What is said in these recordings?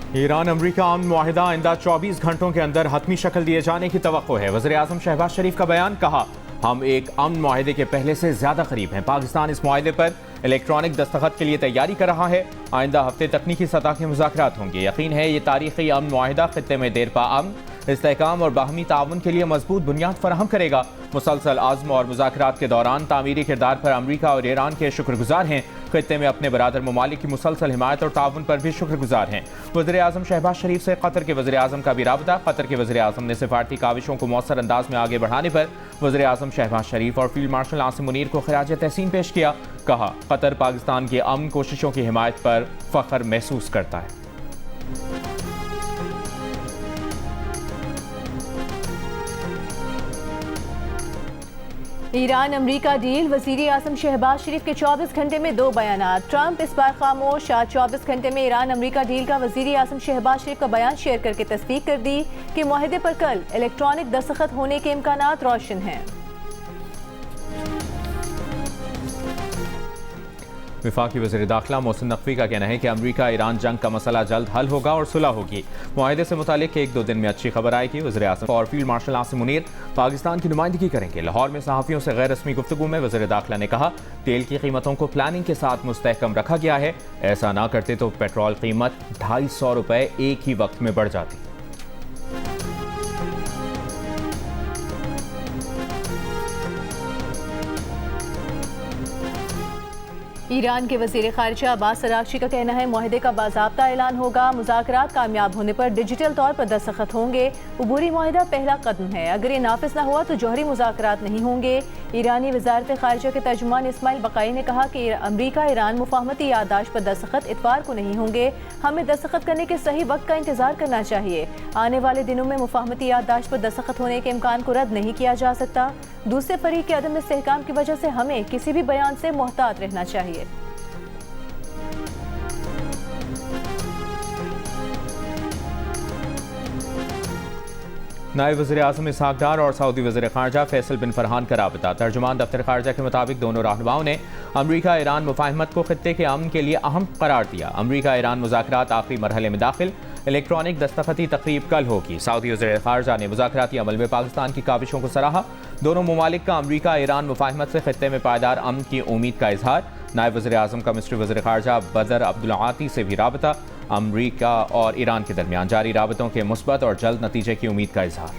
Iran अमरीका अमन मुआहिदा आइंदा 24 घंटों के अंदर हतमी शक्ल दिए जाने की तवक्को है। वज़ीर आज़म शहबाज शरीफ का बयान, कहा हम एक अमन मुआहिदे के पहले से ज्यादा करीब हैं। पाकिस्तान इस मुआहिदे पर इलेक्ट्रॉनिक दस्तखत के लिए तैयारी कर रहा है। आइंदा हफ्ते तकनीकी सतह के मुज़ाकरात होंगे। यकीन है ये तारीखी अमन मुआहिदा खित्ते में देरपा अमन, इस्तेहकाम और बाहमी ताउन के लिए मजबूत बुनियाद फराहम करेगा। मुसलसल आज़म और मुज़ाकरात के दौरान तामीरी किरदार पर अमरीका और ईरान के शुक्रगुजार हैं। खित्ते में अपने बरादर ममालिक की मुसलसल हिमायत और ताउन पर भी शुक्रगुजार हैं। वज़ीर आज़म शहबाज शरीफ से कतर के वज़ीर आज़म का भी राबता। कतर के वज़ीर आज़म ने सिफारती काविशों को मौसर अंदाज में आगे बढ़ाने पर वज़ीर आज़म शहबाज शरीफ और फील्ड मार्शल आसिम मुनीर को खिराज तहसीन पेश किया। कहा कतर पाकिस्तान की अमन कोशिशों की हिमायत पर फख्र महसूस करता है। ईरान अमरीका डील, वज़ीर आज़म शहबाज शरीफ के 24 घंटे में 2 बयानात। ट्रंप इस बार खामोश। आज 24 घंटे में ईरान अमरीका डील का वज़ीर आज़म शहबाज शरीफ का बयान शेयर करके तस्दीक कर दी कि मुआहिदे पर कल इलेक्ट्रॉनिक दस्तखत होने के इम्कानात रोशन हैं। वफाकी वज़ीर दाखिला मोहसिन नकवी का कहना है कि अमरीका ईरान जंग का मसला जल्द हल होगा और सुलह होगी। मुआहिदे से मुतालिक 1-2 दिन में अच्छी खबर आएगी। वज़ीर आज़म और फील्ड मार्शल आसिम मुनीर पाकिस्तान की नुमाइंदगी करेंगे। लाहौर में सहाफ़ियों से गैर रस्मी गुफ्तगू में वज़ीर दाखिला ने कहा तेल की कीमतों को प्लानिंग के साथ मुस्तहकम रखा गया है। ऐसा ना करते तो पेट्रोल कीमत 250 रुपये एक ही वक्त में बढ़ जाती। ईरान के वज़ीर ख़ारिजा अब्बास अराग़ची का कहना है मुआहिदे का बाज़ाब्ता ऐलान होगा। मुज़ाकरात कामयाब होने पर डिजिटल तौर पर दस्तखत होंगे। अबूरी मुआहिदा पहला कदम है। अगर ये नाफिज न हुआ तो जौहरी मुज़ाकरात नहीं होंगे। ईरानी वज़ारत ख़ारिजा के तर्जुमान इस्माइल बक़ाई ने कहा कि अमरीका ईरान मुफ़ाहमती याददाश्त पर दस्तखत इतवार को नहीं होंगे। हमें दस्तखत करने के सही वक्त का इंतज़ार करना चाहिए। आने वाले दिनों में मुफ़ाहमती याददाश्त पर दस्तखत होने के इम्कान को रद्द नहीं किया जा सकता। दूसरे फरीक के अदम इस्तेहकाम की वजह से हमें किसी भी बयान से मोहतात रहना चाहिए। नायब वज़ीर आज़म इसहाक़ डार और सऊदी वज़ीर ख़ारजा फैसल बिन फरहान का राबता। तर्जुमान दफ्तर ख़ारजा के मुताबिक दोनों रहनुमाओं ने अमरीका ईरान मुफ़ाहमत को खित्ते के अमन के लिए अहम करार दिया। अमरीका ईरान मुज़ाकरात आखिरी मरहले में दाखिल। इलेक्ट्रॉनिक दस्तखती तकरीब कल होगी। सऊदी वज़ीर ख़ारजा ने मुज़ाकराती अमल में पाकिस्तान की काविशों को सराहा। दोनों ममालिक का अमरीका ईरान मुफ़ाहमत से खित्ते में पायदार अमन की उम्मीद का इजहार। नायब वज़ीर आज़म का मिस्री वज़ीर ख़ारजा बदर अब्दुल आती से भी राबता। अमरीका और ईरान के दरमियान जारी राबतों के मुस्बत और जल्द नतीजे की उम्मीद का इजहार।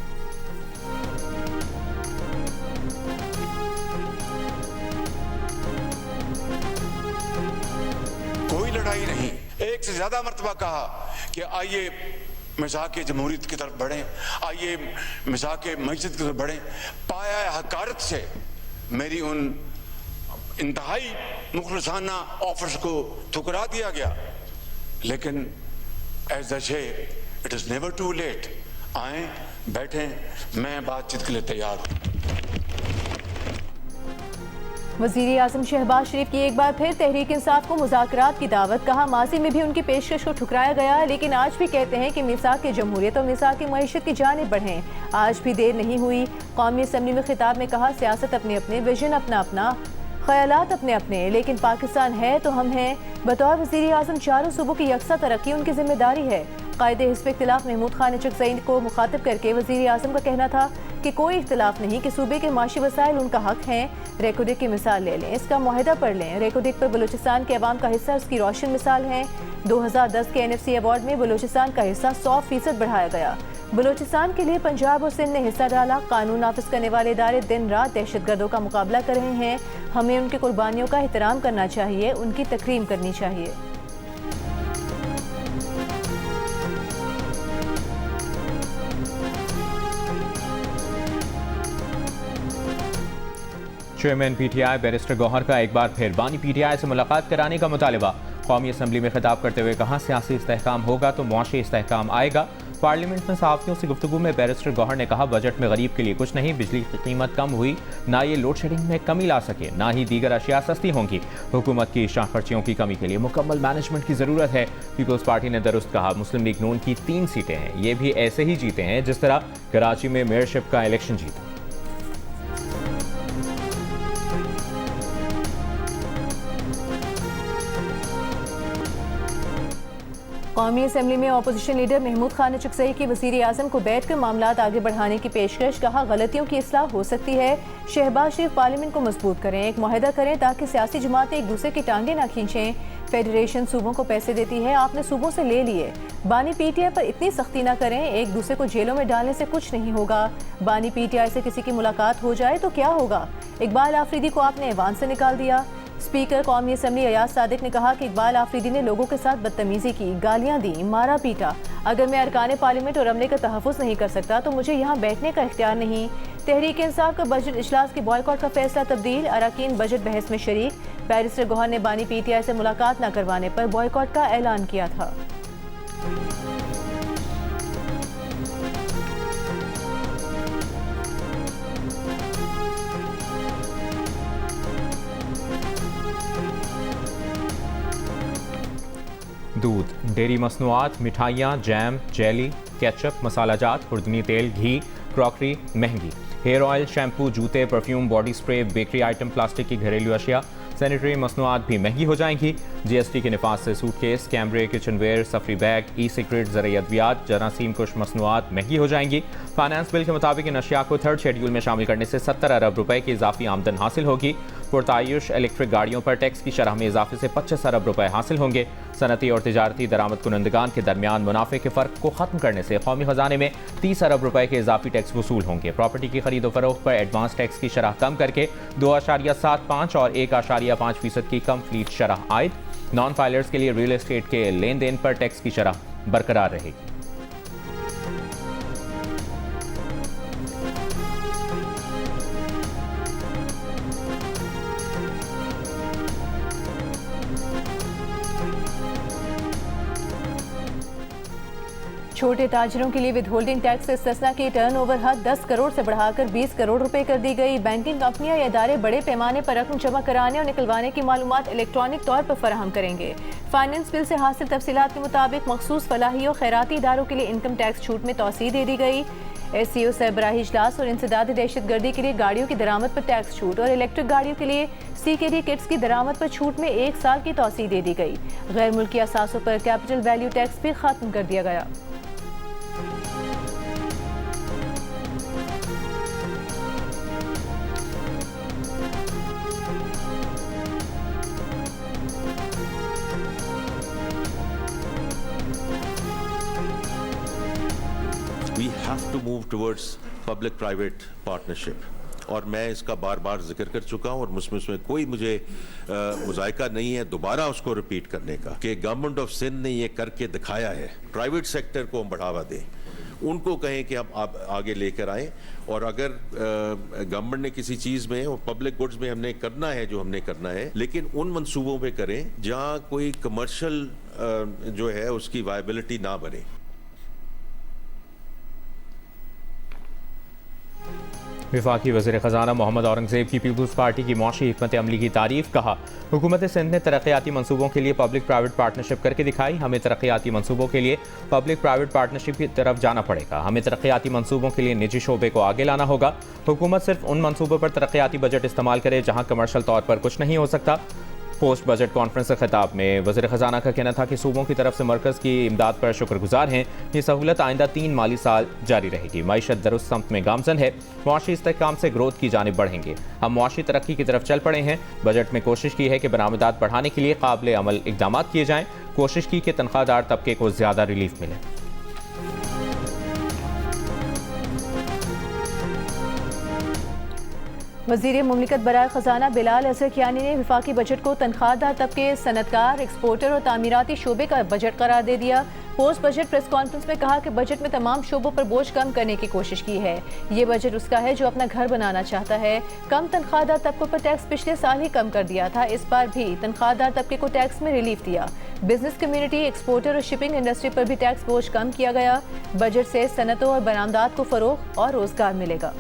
कोई लड़ाई नहीं, एक से ज्यादा मर्तबा कहा कि आइए मिज़ाक जमहूरियत की तरफ बढ़ें, आइए मिज़ाक मस्जिद की तरफ बढ़ें। पाया हकारत से मेरी उन इंतहाई मुखलसाना ऑफर्स को ठुकरा दिया गया। लेकिन as they say it is never too late. आए, बैठें, मैं बातचीत के लिए तैयार हूं। वज़ीर आज़म शहबाज शरीफ की एक बार फिर तहरीक इंसाफ को मुज़ाकरात की दावत। कहा माजी में भी उनकी पेशकश को ठुकराया गया, लेकिन आज भी कहते हैं कि मीसाक जमहूरियत और मीसाक मईशत की जानिब बढ़ें। आज भी देर नहीं हुई। कौमी असम्बली में खिताब में कहा सियासत अपने अपने, विजन अपना अपना, ख्यालात अपने अपने, लेकिन पाकिस्तान है तो हम हैं। बतौर वज़ीर आज़म चारों सूबों की यकसा तरक्की उनकी जिम्मेदारी है। कायदे हिस्ब इख्तिलाफ महमूद खान चकज़ई को मुखातिब करके वज़ीर आज़म का कहना था कि कोई इख्तिलाफ नहीं कि सूबे के माशी वसाइल उनका हक हैं। रेकोडिक की मिसाल ले लें, इसका मुआहिदा पढ़ लें। रेकोडिक पर बलूचिस्तान के अवाम का हिस्सा उसकी रोशन मिसाल है। 2010 के NFC अवार्ड में बलूचिस्तान का हिस्सा 100% बढ़ाया गया। बलूचिस्तान के लिए पंजाब और सिंध ने हिस्सा डाला। कानून नाफिज करने वाले इदारे दिन रात दहशतगर्दों का मुकाबला कर रहे हैं। हमें उनकी कुर्बानियों का एहतराम करना चाहिए, उनकी तकरीम करनी चाहिए। चेयरमैन PTI बैरिस्टर गौहर का एक बार फिर बानी PTI से मुलाकात कराने का मुतालबा। कौमी असम्बली में खिताब करते हुए कहा सियासी इस्तेहकाम होगा तो मुआशी इस्तेहकाम आएगा। पार्लियामेंट में सहाफ़ियों से गुफ्तगू में बैरिस्टर गौहर ने कहा बजट में गरीब के लिए कुछ नहीं, बिजली की कीमत कम हुई, ना ये लोड शेडिंग में कमी ला सके, ना ही दीगर अशिया सस्ती होंगी। हुकूमत की शाह खर्चियों की कमी के लिए मुकम्मल मैनेजमेंट की ज़रूरत है। पीपल्स पार्टी ने दुरुस्त कहा मुस्लिम लीग नून की 3 सीटें हैं, ये भी ऐसे ही जीते हैं जिस तरह कराची में मेयरशिप का इलेक्शन जीता। कौमी असम्बली में अपोजिशन लीडर महमूद खान ने चुकसई की वज़ीर आज़म को बैठकर मामलात आगे बढ़ाने की पेशकश, कहा गलतियों की इस्लाह हो सकती है। शहबाज शरीफ पार्लियामेंट को मजबूत करें, एक मुआहदा करें ताकि सियासी जमातें एक दूसरे की टांगें ना खींचें। फेडरेशन सूबों को पैसे देती है, आपने सूबों से ले लिए। बानी पीटीआई पर इतनी सख्ती ना करें, एक दूसरे को जेलों में डालने से कुछ नहीं होगा। बानी पीटीआई से किसी की मुलाकात हो जाए तो क्या होगा। इकबाल आफरीदी को आपने ऐवान से निकाल दिया। स्पीकर कौमी असम्बली अयाज सादिक ने कहा कि इकबाल आफरीदी ने लोगों के साथ बदतमीजी की, गालियां दी, मारा पीटा। अगर मैं अरकान पार्लियामेंट और अमले का तहफ़्फ़ुज़ नहीं कर सकता तो मुझे यहाँ बैठने का इख्तियार नहीं। तहरीक इंसाफ का बजट इजलास के बॉयकॉट का फैसला तब्दील, अरकान बजट बहस में शरीक। बैरिस्टर गौहर ने बानी पीटीआई से मुलाकात न करवाने पर बॉयकॉट का ऐलान किया था। दूध, डेयरी मसनूआत, मिठाइयाँ, जैम, जेली, केचप, मसालाजात, खुर्दनी तेल, घी, क्रॉकरी महंगी। हेयर ऑयल, शैम्पू, जूते, perfume, body spray, bakery item, plastic की घरेलू अशिया, सैनिटरी मसनूआत भी महंगी हो जाएंगी। जीएसटी के निफाज से सूटकेस, कैमरे, किचनवेयर, सफरी बैग, ई सिगरेट, ज़रूरी अद्वियात, जरासीम कुश मसनूआत महंगी हो जाएंगी। फाइनेंस बिल के मुताबिक इन अशिया को थर्ड शेड्यूल में शामिल करने से 70 अरब रुपए की इजाफी आमदन हासिल होगी। पुरतायुश इलेक्ट्रिक गाड़ियों पर टैक्स की शरह में इजाफे से 25 अरब रुपए हासिल होंगे। सनती और तिजारती दरामद कुनंदगान के दरमियान मुनाफे के फ़र्क को ख़त्म करने से कौमी ख़जाने में 30 अरब रुपए के इजाफी टैक्स वसूल होंगे। प्रॉपर्टी की खरीद व फरोख्त पर एडवांस टैक्स की शरह कम करके 2.75 और 1.5% की कम फ्लीट शरह आयद। नॉन फाइलर्स के लिए रियल एस्टेट के लेन देन पर टैक्स की शरह बरकरार रहेगी। छोटे ताजिरों के लिए विदहोल्डिंग टैक्स से इस्तिस्ना की टर्नओवर हद 10 करोड़ से बढ़ाकर 20 करोड़ रुपए कर दी गई। बैंकिंग कंपनियां या इदारे बड़े पैमाने पर रकम जमा कराने और निकलवाने की मालूमात इलेक्ट्रॉनिक तौर पर फराहम करेंगे। फाइनेंस बिल से हासिल तफसीलात के मुताबिक मखसूस फलाही और खैराती इदारों के लिए इनकम टैक्स छूट में तोसी दे दी गई। SCO सरबराही इजलास और इंसदाद दहशतगर्दी के लिए गाड़ियों की दरामद पर टैक्स छूट और इलेक्ट्रिक गाड़ियों के लिए CKD किट्स की दरामद पर छूट में 1 साल की तोसी दे दी गई। गैर मुल्की असासों पर कैपिटल वैल्यू टैक्स भी खत्म कर दिया गया। We have to move towards public-private partnership. और मैं इसका बार बार जिक्र कर चुका हूँ और उसमें कोई मुझे मुज़ायका नहीं है दोबारा उसको रिपीट करने का कि गवर्नमेंट ऑफ सिंध ने ये करके दिखाया है। प्राइवेट सेक्टर को हम बढ़ावा दें, उनको कहें कि आप आगे लेकर आएँ। और अगर गवर्नमेंट ने किसी चीज़ में और पब्लिक गुड्स में हमने करना है जो हमने करना है, लेकिन उन मंसूबों पे करें जहाँ कोई कमर्शियल जो है उसकी वायबिलिटी ना बने। वफाकी वज़ीर ख़जाना मोहम्मद औरंगज़ेब की पीपल्स पार्टी की मौशी हिकमत अमली की तारीफ़, कहा हुकूमत सिंध ने तरक्याती मनसूबों के लिए पब्लिक प्राइवेट पार्टनरशिप करके दिखाई। हमें तरक्याती मनसूबों के लिए पब्लिक प्राइवेट पार्टनरशिप की तरफ जाना पड़ेगा। हमें तरक्याती मनसूबों के लिए निजी शोबे को आगे लाना होगा। हुकूमत सिर्फ उन मनसूबों पर तरक्याती बजट इस्तेमाल करे जहाँ कमर्शल तौर पर कुछ नहीं हो सकता। पोस्ट बजट कॉन्फ्रेंस के खिताब में वज़ीर ख़जाना का कहना था कि सूबों की तरफ से मरकज़ की इमदाद पर शुक्रगुजार हैं। ये सहूलत आइंदा 3 माली साल जारी रहेगी। मईशत दुरुस्त समत में गामजन है। मुआशी इस्तेहकाम से ग्रोथ की जानिब बढ़ेंगे। हम मुआशी तरक्की की तरफ चल पड़े हैं। बजट में कोशिश की है कि बरामदात बढ़ाने के लिए काबिल अमल इक़दाम किए जाएँ। कोशिश की कि तनख्वाहदार तबके को ज़्यादा रिलीफ मिले। वज़ीर मुमलिकत बराए ख़जाना बिलाल असर कियानी ने वफाकी बजट को तनख्वाहदार तबके, सनतकार, एक्सपोर्टर और तामीराती शोबे का बजट करार दे दिया। पोस्ट बजट प्रेस कॉन्फ्रेंस में कहा कि बजट में तमाम शोबों पर बोझ कम करने की कोशिश की है। ये बजट उसका है जो अपना घर बनाना चाहता है। कम तनख्वाहदार तबकों पर टैक्स पिछले साल ही कम कर दिया था, इस बार भी तनख्वाहदार तबके को टैक्स में रिलीफ दिया। बिजनेस कम्युनिटी, एक्सपोर्टर और शिपिंग इंडस्ट्री पर भी टैक्स बोझ कम किया गया। बजट से सनतों और बरामदात को फरोग और रोजगार मिलेगा।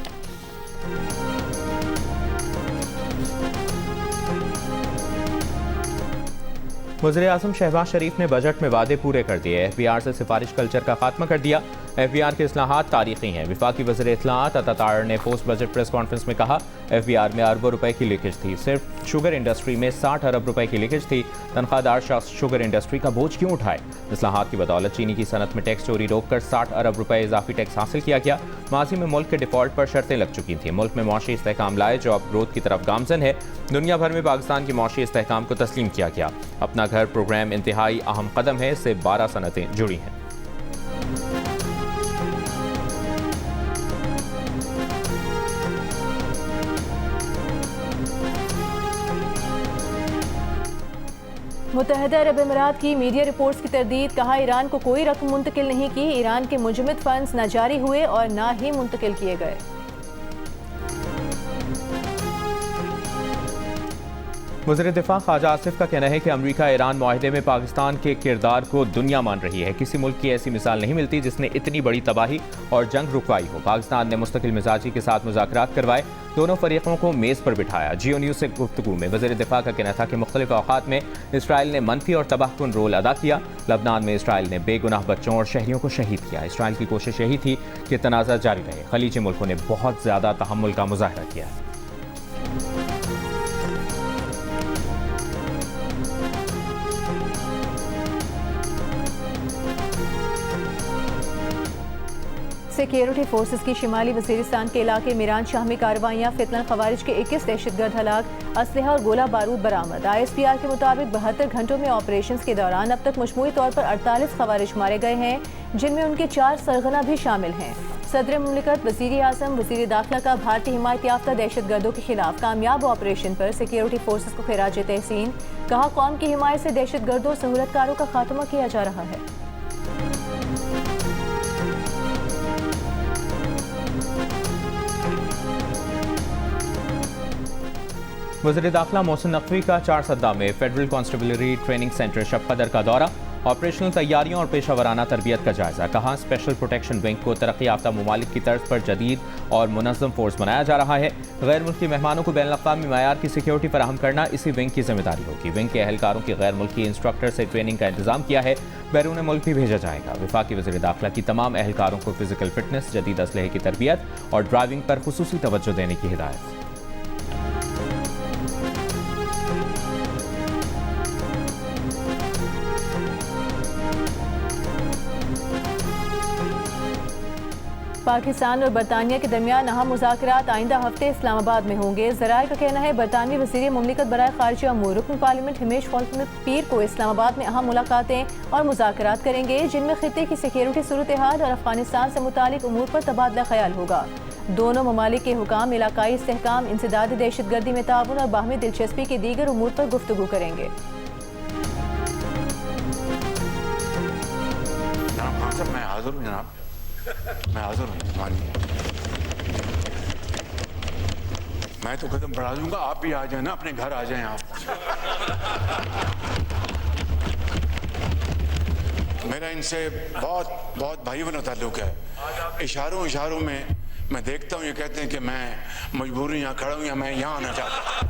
वज़ीर आज़म शहबाज शरीफ ने बजट में वादे पूरे कर दिए। FBR से सिफारिश कल्चर का खात्मा कर दिया। FBR के इस्लाहात तारीखी हैं। वफाकी वज़ीर इत्तलाआत अता ने पोस्ट बजट प्रेस कॉन्फ्रेंस में कहा, FBR में अरबों रुपए की लीकेज थी। सिर्फ शुगर इंडस्ट्री में 60 अरब रुपए की लीकेज थी। तनख्वाहदार शख्स शुगर इंडस्ट्री का बोझ क्यों उठाए? इस्लाहात की बदौलत चीनी की सनत में टैक्स चोरी रोककर 60 अरब रुपए इजाफी टैक्स हासिल किया गया। माजी में मुल्क के डिफॉल्ट पर शर्तें लग चुकी थी। मुल्क में मौशी इस्तेहकाम लाए जो अब ग्रोथ की तरफ गामजन है। दुनिया भर में पाकिस्तान की मौशी इस्तेहकाम को तस्लीम किया गया। अपना घर प्रोग्राम इंतहाई अहम कदम है। इससे 12 सनतें जुड़ी हैं। मुत्तहिदा अरब अमीरात की मीडिया रिपोर्ट्स की तरदीद। कहा, ईरान को कोई रकम मुंतकिल नहीं की। ईरान के मुजमिद फंड्स न जारी हुए और न ही मुंतकिल किए गए। वज़ीर दिफा ख्वाजा आसिफ का कहना है कि अमरीका ईरान मुआहदे में पाकिस्तान के किरदार को दुनिया मान रही है। किसी मुल्क की ऐसी मिसाल नहीं मिलती जिसने इतनी बड़ी तबाही और जंग रुकवाई हो। पाकिस्तान ने मुस्तकिल मिजाजी के साथ मुज़ाकरात करवाए, दोनों फरीकों को मेज़ पर बिठाया। जियो न्यूज़ से गुफ्तगू में वज़ीर दिफा का कहना था कि मुख्तलिफ औक़ात में इसराइल ने मनफी और तबाहकुन रोल अदा किया। लबनान में इसराइल ने बेगुनाह बच्चों और शहरियों को शहीद किया। इसराइल की कोशिश यही थी कि तनाज़ा जारी रहे। खलीजी मुल्कों ने बहुत ज़्यादा तहम्मुल का मुज़ाहरा किया है। सिक्योरिटी फोर्सेस की शिमाली वज़ीरिस्तान के इलाके मीरान शाह में कार्रवाइयाँ। फितनल खवारिज के 21 दहशतगर्द हलाक, असलहा और गोला बारूद बरामद। ISPR के मुताबिक 72 घंटों में ऑपरेशन के दौरान अब तक मजमूई तौर पर 48 खवारिज मारे गए हैं, जिनमें उनके 4 सरगना भी शामिल हैं। सदर मुमलिकत वज़ीर आज़म वज़ीर दाखिला का भारतीय हिमायत याफ्ता दहशतगर्दों के खिलाफ कामयाब ऑपरेशन पर सिक्योरिटी फोर्सेस को खिराज तहसीन। कहा, कौम की हिमायत से दहशतगर्दों सहूलतकारों का खात्मा किया जा रहा है। वज़ीर दाखिला मोहसिन नकवी का 4 सद्दा में फेडरल कॉन्स्टेबलरी ट्रेनिंग सेंटर शबकदर का दौरा। ऑपरेशनल तैयारियों और पेशा वराना तरबियत का जायजा। कहा, स्पेशल प्रोटेक्शन विंग को तरक्की याफ्ता ममालिक की तर्ज पर जदीद और मुनज़्ज़म फोर्स बनाया जा रहा है। गैर मुल्की मेहमानों को बैनुल-अक़वामी मयार की सिक्योरिटी फराहम करना इसी विंग की जिम्मेदारी होगी। विंग के एहलकारों की गैर मुल्की इंस्ट्रक्टर से ट्रेनिंग का इंतजाम किया है। बैरून मुल्क भी भेजा जाएगा। वफाकी वज़ीर दाखिला की तमाम एहलकारों को फिजिकल फिटनेस, जदीद असलहे की तरबियत और ड्राइविंग पर खुसूसी तवज्जो देने की हिदायत। पाकिस्तान और बरतानिया के दरमियान अहम मुज़ाकरात आइंदा हफ्ते इस्लामाबाद में होंगे। ज़राए का कहना है बरतानवी वज़ीर मुमलिकत बराए ख़ारिजा अमूर रुकन पार्लियामेंट हिमेश खौलत पीर को इस्लामाबाद में अहम मुलाकातें और मुज़ाकरात करेंगे, जिनमें खित्ते की सिक्योरिटी सूरत हाल और अफगानिस्तान से मुतालिक उमूर पर तबादला ख्याल होगा। दोनों ममालिक के हुकाम इलाकाई इस्तेहकाम, इंसदाद दहशतगर्दी में ताउन और बाहमी दिलचस्पी के दीगर उमूर पर गुफ्तगू करेंगे। मैं हाज़िर हूँ जनाब, मैं हाज़िर हूँ। मानिए, मैं तो कदम बढ़ा दूंगा, आप भी आ जाए ना, अपने घर आ जाएं आप। मेरा इनसे बहुत बहुत भाई बना ताल्लुक है। इशारों में मैं देखता हूँ, ये कहते हैं कि मैं मजबूरी यहाँ खड़ा हूँ या मैं यहाँ आना चाहता हूँ।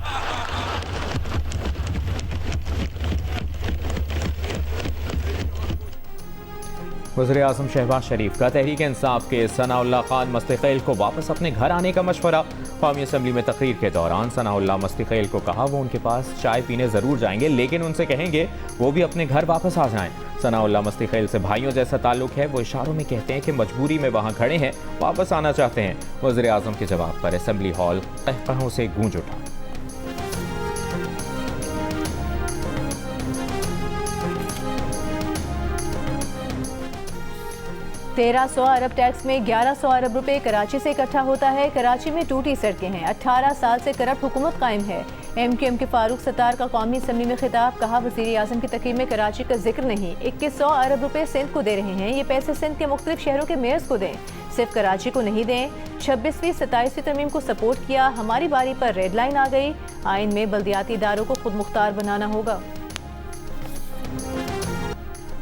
वज़ीर आज़म शहबाज शरीफ का तहरीक इंसाफ के सनाउल्लाह खान मस्तिखैल को वापस अपने घर आने का मशवरा। कौमी असम्बली में तकरीर के दौरान सनाउल्लाह मस्तिखैल को कहा वो उनके पास चाय पीने ज़रूर जाएंगे, लेकिन उनसे कहेंगे वो भी अपने घर वापस आ जाएं। सनाउल्लाह मस्तिखैल से भाइयों जैसा ताल्लुक है। वो इशारों में कहते हैं कि मजबूरी में वहाँ खड़े हैं, वापस आना चाहते हैं। वज़ीर आज़म के जवाब पर असम्बली हॉल कहकहों से गूंज उठा। 1300 अरब टैक्स में 1100 अरब रुपए कराची से इकट्ठा होता है। कराची में टूटी सड़कें हैं। 18 साल से करप्ट हुकूमत कायम है। MQM के फारूक सत्तार का कौमी असम्बली में खिताब। कहा, वज़ीर आज़म की तकरीर में कराची का जिक्र नहीं। 2100 अरब रुपए सिंध को दे रहे हैं। ये पैसे सिंध के मुख्तलिफ शहरों के मेयर्स को दें, सिर्फ कराची को नहीं दें। 26वीं 27वीं तरमीम को सपोर्ट किया। हमारी बारी पर रेड लाइन आ गई। आइन में बल्दियाती इदारों को खुद मुख्तार बनाना होगा।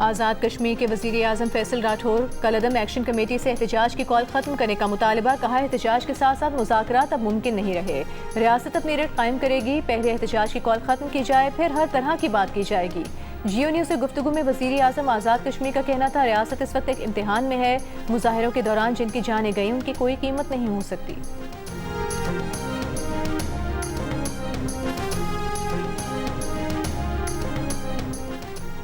आज़ाद कश्मीर के वज़ीर आज़म फैसल राठौर कलअदम एक्शन कमेटी से एहतजाज की कॉल ख़त्म करने का मुतालबा। कहा, एहतजाज के साथ साथ मुज़ाकरात अब मुमकिन नहीं रहे। रियासत अपनी रेट कायम करेगी। पहले एहतजाज की कॉल ख़त्म की जाए, फिर हर तरह की बात की जाएगी। जियो न्यूज़ से गुफ्तगू में वज़ीर आज़म आज़ाद कश्मीर का कहना था, रियासत इस वक्त एक इम्तिहान में है। मुजाहिरों के दौरान जिनकी जानें गई उनकी कोई कीमत नहीं हो सकती।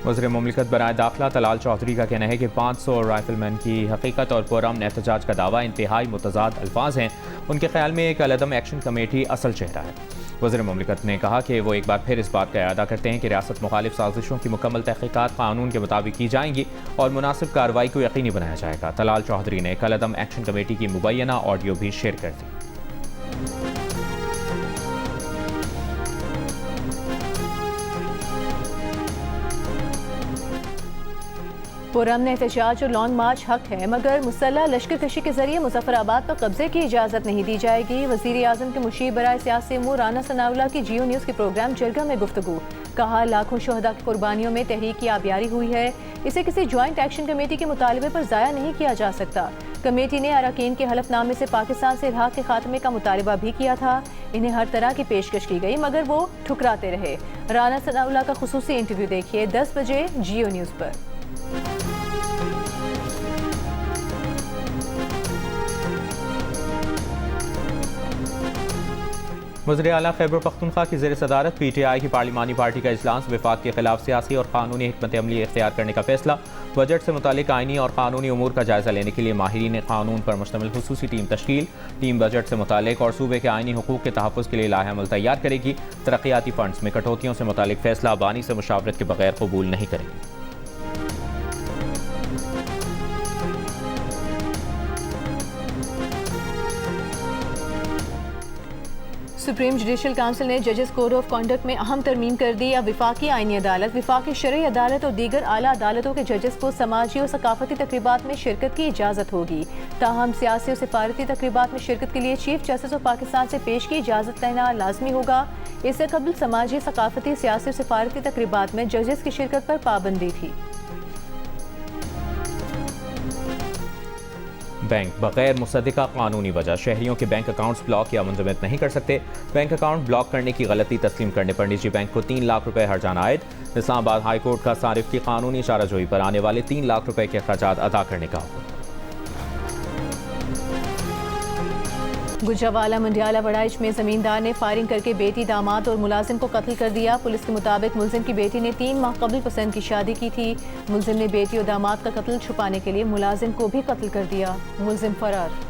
वज़ीर मुमलिकत बराए दाखिला तलाल चौधरी का कहना है कि 500 राइफलमैन की हकीकत और पुरअमन एहतजाज का दावा इंतहाई मुतज़ाद अल्फाज हैं। उनके ख्याल में एक अलदम एक्शन कमेटी असल चेहरा है। वज़ीर मुमलिकत ने कहा कि वो एक बार फिर इस बात का इरादा करते हैं कि रियासत मुखालिफ साजिशों की मुकम्मल तहकीकात कानून के मुताबिक की जाएंगी और मुनासिब कार्रवाई को यकीनी बनाया जाएगा। तलाल चौधरी ने एक अलदम एक्शन कमेटी की मुबैना ऑडियो भी शेयर कर दी। पुरअमन एहतजाज और लॉन्ग मार्च हक है, मगर मुसल्लह लश्कर कशी के जरिए मुजफ्फराबाद पर कब्जे की इजाज़त नहीं दी जाएगी। वज़ीर आज़म के मुशीर बराए सियासी अमूर राना सनाउल्लाह की जियो न्यूज़ के प्रोग्राम जरगा में गुफ्तगू। कहा, लाखों शहदा की कुर्बानियों में तहरीक की आबियारी हुई है, इसे किसी ज्वाइंट एक्शन कमेटी के मुतालबे पर ज़ाया नहीं किया जा सकता। कमेटी ने अरकान के हलफनामे से पाकिस्तान से इल्हाक के खात्मे का मुतालबा भी किया था। इन्हें हर तरह की पेशकश की गई मगर वो ठुकराते रहे। राना सनाउल्लाह का खुसूसी इंटरव्यू देखिए 10 बजे जियो न्यूज़ पर। वज़ीर आला खैबर पख्तूनख्वा की ज़ेर सदारत PTI की पार्लिमानी पार्टी का इजलास। विफाक के खिलाफ सियासी और कानूनी हिकमत अमली इख्तियार करने का फैसला। बजट से मुतालिक आइनी और कानूनी उमूर का जायजा लेने के लिए माहिरीन कानून पर मुश्तमिल खुसूसी टीम तश्कील। टीम बजट से मुतालिक और सूबे के आइनी हुकूक के तहफ़्फ़ुज़ के लिए लाहेअमल तैयार करेगी। तरक्याती फंड्स में कटौतियों से मुतालिक फैसला बानी से मुशावरत के बगैर कबूल नहीं करेगी। सुप्रीम जुडिशल काउंसिल ने जजेस कोड ऑफ कॉन्डक्ट में अहम तरमीम कर दी। अब विफाकी आइनी अदालत, विफाकी शरई अदालत और दीगर आला अदालतों के जजेस को समाजी और सकाफती तकरीबात में शिरकत की इजाज़त होगी। ताहम सियासी और सिफारती तकरीबात में शिरकत के लिए चीफ जस्टिस ऑफ पाकिस्तान से पेश की इजाज़त लेना लाजमी होगा। इससे कबल समाजी, सकाफती, सियासी और सिफारती तकरीबात में जजेस की शिरकत पर पाबंदी थी। बैंक बगैर मुसद्दिका कानूनी वजह शहरियों के बैंक अकाउंट्स ब्लॉक या मुंजमद नहीं कर सकते। बैंक अकाउंट ब्लॉक करने की गलती तस्लीम करने पर निजी बैंक को 3 लाख रुपए हर्जाना आयद। इस्लामाबाद हाई कोर्ट का सारिफ की कानूनी चाराजोई पर आने वाले 3 लाख रुपए के अखराजात अदा करने का हुक्म। गुजरावाला मंडियाला वड़ाइच में जमींदार ने फायरिंग करके बेटी, दामाद और मुलाजिम को कत्ल कर दिया। पुलिस के मुताबिक मुलजिम की बेटी ने 3 माह कबल पसंद की शादी की थी। मुलजिम ने बेटी और दामाद का कत्ल छुपाने के लिए मुलाजिम को भी कत्ल कर दिया। मुलजिम फरार।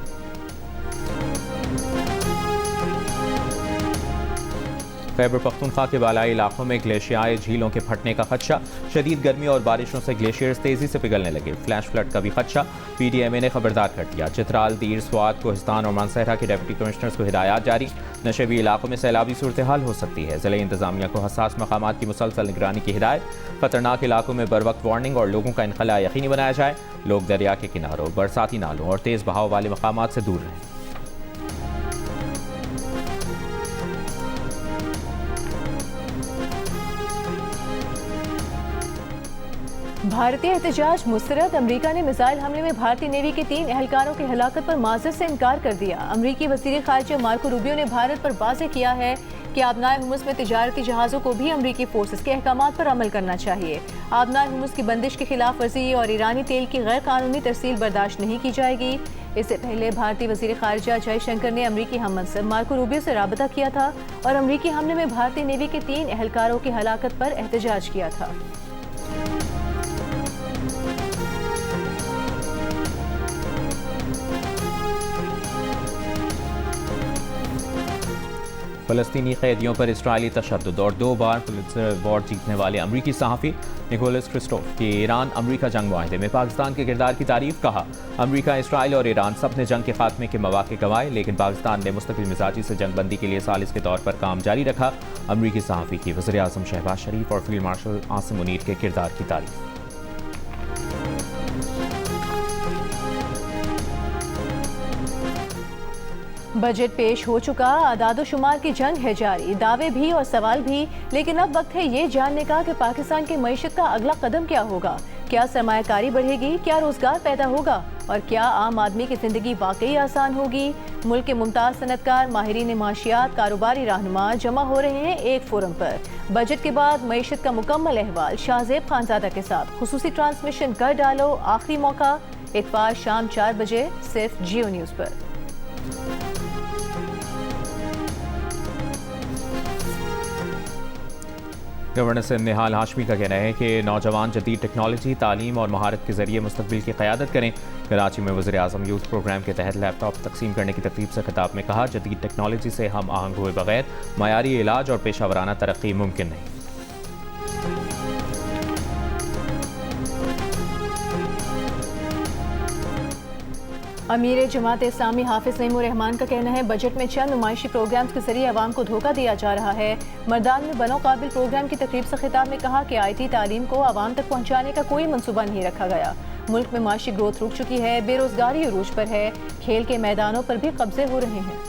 खैबर पख्तूनख्वा के बालाई इलाकों में ग्लेशियाई झीलों के फटने का खदशा। शदीद गर्मी और बारिशों से ग्लेशियर्स तेजी से पिघलने लगे। फ्लैश फ्लड का भी खदशा। PDMA ने खबरदार कर दिया। चित्राल, दीर, स्वात, कोहिस्तान और मानसहरा के डिप्टी कमिश्नर्स को हिदायत जारी। नशेबी इलाकों में सैलाबी सूरत हाल हो सकती है। ज़िले इंतजामिया को हसास मकामात की मुसलसल निगरानी की हिदायत। खतरनाक इलाकों में बर वक्त वार्निंग और लोगों का इनखला यकीनी बनाया जाए। लोग दरिया के किनारों, बरसाती नालों और तेज़ बहाव वाले मकामात से दूर रहें। भारतीय एहतजाज मुस्तरद। अमरीका ने मिसाइल हमले में भारतीय नेवी के 3 एहलकारों की हलाकत पर माज़रत से इनकार कर दिया। अमरीकी वज़ीर ख़ारिजा मार्को रूबियो ने भारत पर वाज़ेह किया है कि आबनाए हुर्मुज़ में तिजारती जहाज़ों को भी अमरीकी फोर्सेस के अहकामात पर अमल करना चाहिए। आबनाए हुर्मुज़ की बंदिश की खिलाफ वर्जी और ईरानी तेल की गैर कानूनी तरसील बर्दाश्त नहीं की जाएगी। इससे पहले भारतीय वज़ीर ख़ारिजा जयशंकर ने अमरीकी हम मनसब मार्को रूबियो से राबता किया था और अमरीकी हमले में भारतीय नेवी के 3 एहलकारों की हलाकत पर एहतजाज किया था। फ़लस्तीनी कैदियों पर इसराइली तशद्दुद और 2 बार पुलित्ज़र अवार्ड जीतने वाले अमरीकी सहाफ़ी निकोलस क्रिस्टोफ की ईरान अमरीका जंग मुआहदे में पाकिस्तान के किरदार की तारीफ। कहा, अमरीका, इसराइल और ईरान सब ने जंग के खात्मे के मौक़े गंवाए, लेकिन पाकिस्तान ने मुस्तकिल मिजाजी से जंगबंदी के लिए सालिस के तौर पर काम जारी रखा। अमरीकी सहाफ़ी की वज़ीर आज़म शहबाज शरीफ और फील्ड मार्शल आसिम मुनीर के किरदार की तारीफ। बजट पेश हो चुका, आदादोशुमार की जंग है जारी, दावे भी और सवाल भी, लेकिन अब वक्त है ये जानने का कि पाकिस्तान की मईशत का अगला कदम क्या होगा। क्या सरमायाकारी बढ़ेगी, क्या रोजगार पैदा होगा, और क्या आम आदमी की जिंदगी वाकई आसान होगी? मुल्क के मुमताज सनतकार, माहिरीन माशियात, कारोबारी रहनुमा जमा हो रहे हैं एक फोरम पर। बजट के बाद मईशत का मुकम्मल अहवाल शाहजेब खानजादा के साथ खुसूसी ट्रांसमिशन कर डालो, आखिरी मौका इतवार शाम 4 बजे सिर्फ जियो न्यूज़ पर। गवर्नर सिंध निहाल हाशमी का कहना है कि नौजवान जदीद टेक्नोलॉजी, तालीम और महारत के जरिए मुस्तकबिल की क़यादत करें। कराची में वज़ीर आज़म यूथ प्रोग्राम के तहत लैपटॉप तकसीम करने की तकरीब से खिताब में कहा, जदीद टेक्नोलॉजी से हम आहंग हुए बगैर मयारी इलाज और पेशा वराना तरक्की मुमकिन नहीं। अमीर जमात इस्लामी हाफिज नईमुर रहमान का कहना है, बजट में चंद नुमाइशी प्रोग्राम्स के जरिए अवाम को धोखा दिया जा रहा है। मर्दान में बनो काबिल प्रोग्राम की तकरीब से खिताब में कहा कि IT तालीम को अवाम तक पहुँचाने का कोई मनसूबा नहीं रखा गया। मुल्क में माशी ग्रोथ रुक चुकी है, बेरोजगारी अरूज पर है, खेल के मैदानों पर भी कब्जे हो रहे हैं।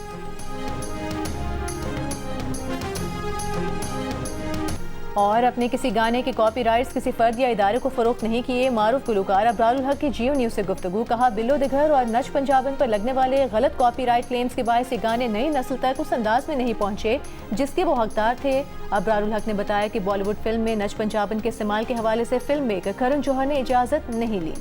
और अपने किसी गाने के कॉपीराइट्स किसी फर्द या इदारे को फरोख्त नहीं किए। मारूफ गुलकार अबरारुल हक की जियो न्यूज़ से गुफ्तगू। कहा, बिल्लो दिगर और नच पंजाबन पर लगने वाले गलत कॉपीराइट क्लेम्स के बायस ये गाने नई नस्ल तक उस अंदाज में नहीं पहुंचे जिसके वो हकदार थे। अबरारुल हक ने बताया कि बॉलीवुड फिल्म में नच पंजाबन के इस्तेमाल के हवाले से फिल्म मेकर करण जौहर ने इजाज़त नहीं ली।